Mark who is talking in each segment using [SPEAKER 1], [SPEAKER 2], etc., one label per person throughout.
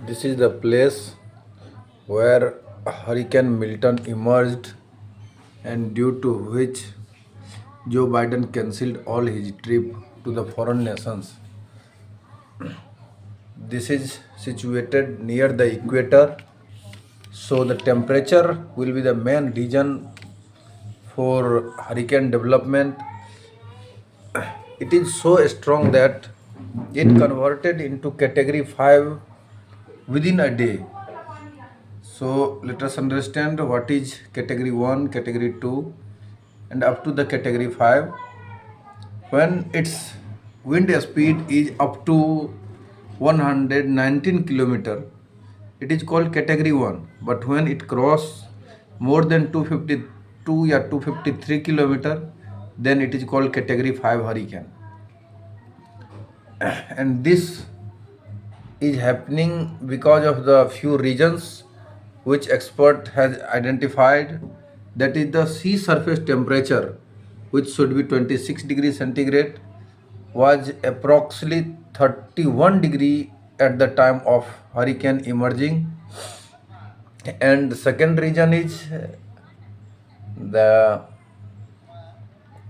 [SPEAKER 1] This is the place where Hurricane Milton emerged, and due to which Joe Biden cancelled all his trip to the foreign nations. This is situated near the equator, so the temperature will be the main reason for hurricane development. It is so strong that it converted into category 5 within a day. So let us understand what is category 1, category 2 and up to the category 5. When its wind speed is up to 119 kilometer, it is called category 1. But when it crosses more than 252 or 253 kilometer, then it is called category 5 hurricane. And this is happening because of the few reasons which expert has identified, that is the sea surface temperature, which should be 26 degrees centigrade, was approximately 31 degree at the time of hurricane emerging. And the second reason is the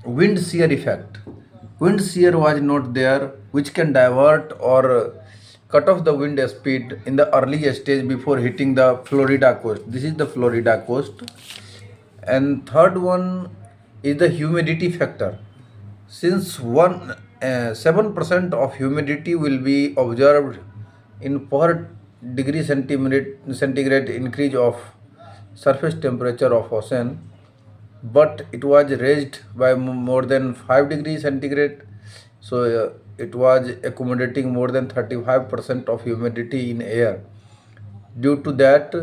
[SPEAKER 1] wind shear effect. Wind shear was not there, which can divert or cut off the wind speed in the early stage before hitting the Florida coast. This is the Florida coast. And third one is the humidity factor. Since 7% of humidity will be observed in per degree centigrade increase of surface temperature of ocean, but it was raised by more than 5 degrees centigrade, so it was accommodating more than 35% of humidity in air. Due to that,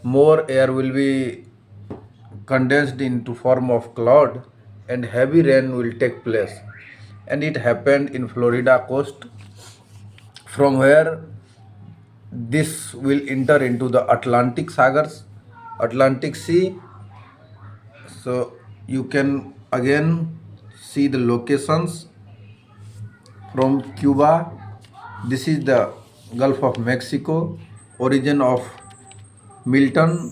[SPEAKER 1] more air will be condensed into form of cloud and heavy rain will take place. And it happened in Florida coast, from where this will enter into the Atlantic Sea. So you can again see the locations from Cuba. This is the Gulf of Mexico, origin of Milton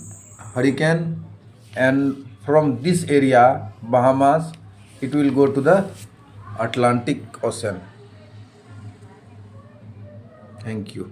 [SPEAKER 1] hurricane, and from this area, Bahamas, it will go to the Atlantic Ocean. Thank you.